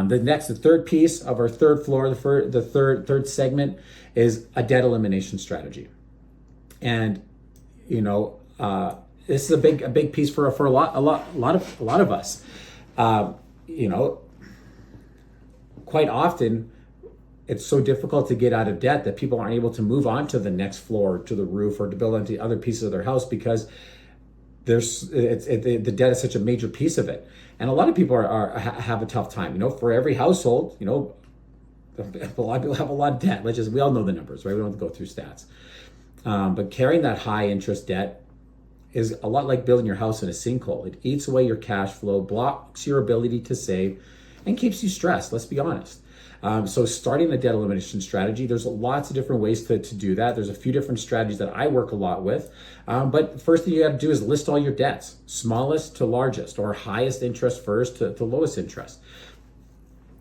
The third piece of our third floor, the third segment is a debt elimination strategy. And this is a big piece for a lot of us. You know, quite often it's so difficult to get out of debt that people aren't able to move on to the next floor, to the roof, or to build onto other pieces of their house because the debt is such a major piece of it. And a lot of people have a tough time. For every household, a lot of people have a lot of debt. We all know the numbers, right? We don't have to go through stats. But carrying that high interest debt is a lot like building your house in a sinkhole. It eats away your cash flow, blocks your ability to save, and keeps you stressed, let's be honest. So starting a debt elimination strategy, there's lots of different ways to do that. There's a few different strategies that I work a lot with. But first thing you have to do is list all your debts, smallest to largest, or highest interest first to lowest interest.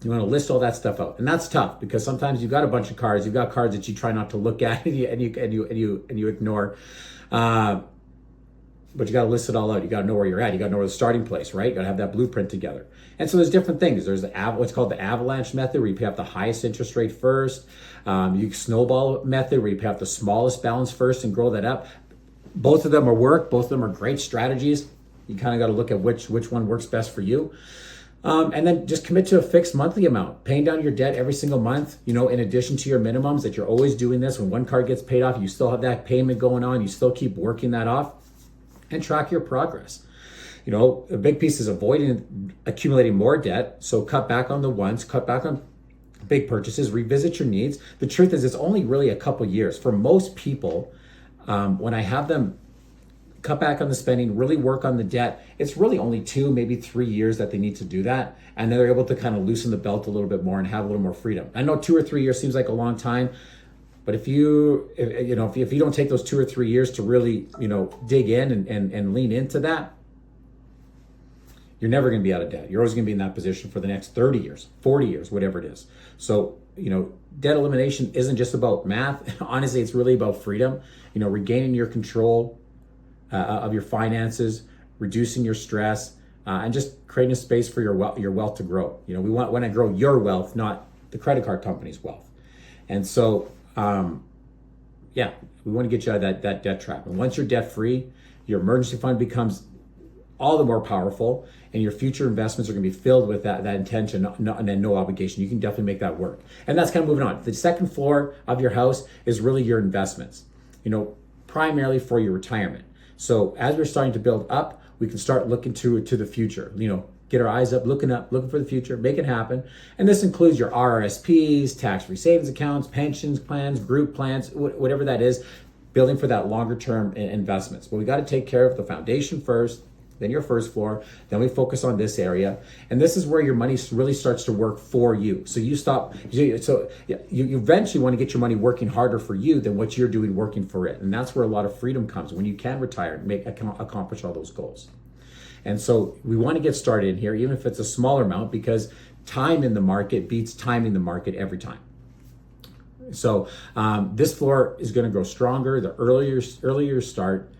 You want to list all that stuff out. And that's tough because sometimes you've got a bunch of cards, you've got cards that you try not to look at and you ignore. But you got to list it all out. You got to know where you're at. You got to know where the starting place, right? You got to have that blueprint together. And so there's different things. There's what's called the avalanche method, where you pay off the highest interest rate first. You snowball method, where you pay off the smallest balance first and grow that up. Both of them are work. Both of them are great strategies. You kind of got to look at which one works best for you. And then just commit to a fixed monthly amount, paying down your debt every single month, in addition to your minimums, that you're always doing this. When one card gets paid off, you still have that payment going on. You still keep working that off, and track your progress. A big piece is avoiding accumulating more debt. So cut back on the wants, cut back on big purchases, revisit your needs. The truth is, it's only really a couple years. For most people, when I have them cut back on the spending, really work on the debt, it's really only 2, maybe 3 years that they need to do that. And then they're able to kind of loosen the belt a little bit more and have a little more freedom. I know 2 or 3 years seems like a long time, but if you don't take those 2 or 3 years to really, dig in and lean into that, you're never going to be out of debt. You're always going to be in that position for the next 30 years, 40 years, whatever it is. So, debt elimination isn't just about math. Honestly, it's really about freedom, regaining your control of your finances, reducing your stress, and just creating a space for your wealth to grow. We want to grow your wealth, not the credit card company's wealth. And so, we want to get you out of that debt trap. And once you're debt free, your emergency fund becomes all the more powerful, and your future investments are going to be filled with that intention and no obligation. You can definitely make that work. And that's kind of moving on. The second floor of your house is really your investments, primarily for your retirement. So as we're starting to build up, we can start looking to the future, get our eyes up, looking for the future, make it happen. And this includes your RRSPs, tax-free savings accounts, pensions plans, group plans, whatever that is, building for that longer term investments. But we got to take care of the foundation first, then your first floor, then we focus on this area. And this is where your money really starts to work for you. So you eventually want to get your money working harder for you than what you're doing working for it. And that's where a lot of freedom comes, when you can retire and accomplish all those goals. And so we want to get started in here, even if it's a smaller amount, because time in the market beats timing the market every time. So this floor is going to grow stronger the earlier you start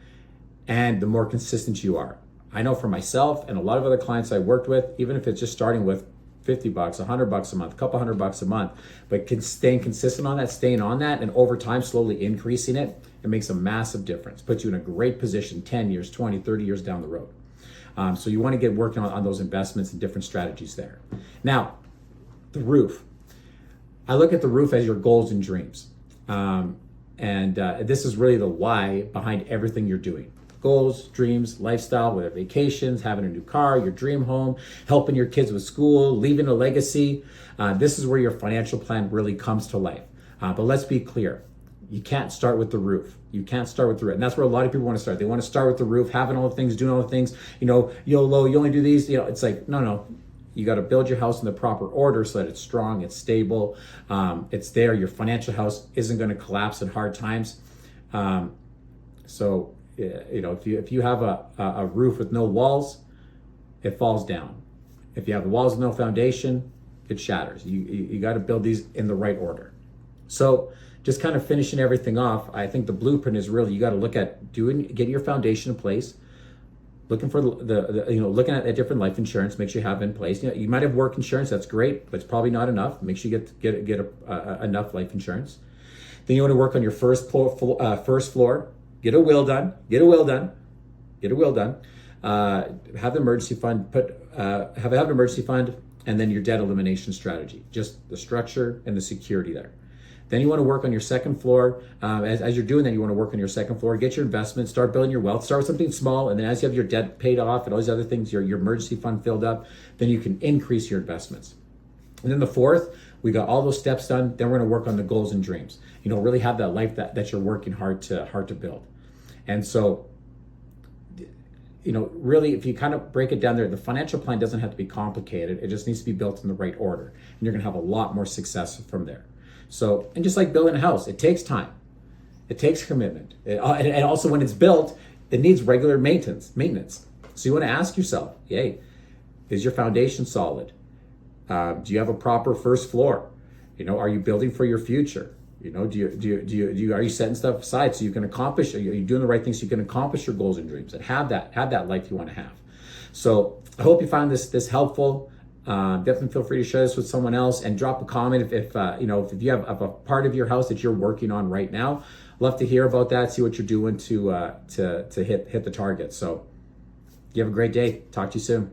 and the more consistent you are. I know for myself and a lot of other clients I worked with, even if it's just starting with $50, $100 a month, a couple $100 a month, but staying consistent on that, staying on that, and over time slowly increasing it, it makes a massive difference. Puts you in a great position 10 years, 20, 30 years down the road. So you want to get working on those investments and different strategies there. Now, the roof. I look at the roof as your goals and dreams. This is really the why behind everything you're doing. Goals, dreams, lifestyle, whether vacations, having a new car, your dream home, helping your kids with school, leaving a legacy. This is where your financial plan really comes to life. But let's be clear. You can't start with the roof. You can't start with the roof. And that's where a lot of people want to start. They want to start with the roof, having all the things, doing all the things, YOLO, you only do these, it's like, no. You got to build your house in the proper order so that it's strong, it's stable, it's there. Your financial house isn't going to collapse in hard times. If you have a roof with no walls, it falls down. If you have the walls with no foundation, it shatters. You got to build these in the right order. So just kind of finishing everything off, I think the blueprint is really, you got to look at getting your foundation in place, looking for looking at different life insurance, make sure you have in place. You might have work insurance, that's great, but it's probably not enough. Make sure you get enough life insurance. Then you want to work on your first floor. Get a will done. Have the emergency fund. Have an emergency fund, and then your debt elimination strategy. Just the structure and the security there. Then you want to work on your second floor. As you're doing that, you want to work on your second floor. Get your investments. Start building your wealth. Start with something small, and then as you have your debt paid off and all these other things, your emergency fund filled up, then you can increase your investments. And then the fourth, we got all those steps done. Then we're going to work on the goals and dreams. Really have that life that you're working hard to build. And so, really, if you kind of break it down there, the financial plan doesn't have to be complicated. It just needs to be built in the right order. And you're going to have a lot more success from there. So, and just like building a house, it takes time. It takes commitment. And also when it's built, it needs regular maintenance. So you want to ask yourself, hey, is your foundation solid? Do you have a proper first floor? Are you building for your future? Are you setting stuff aside so you can accomplish? Are you doing the right things so you can accomplish your goals and dreams and have that life you want to have? So I hope you found this helpful. Definitely feel free to share this with someone else and drop a comment if you have a part of your house that you're working on right now. Love to hear about that. See what you're doing to hit the target. So you have a great day. Talk to you soon.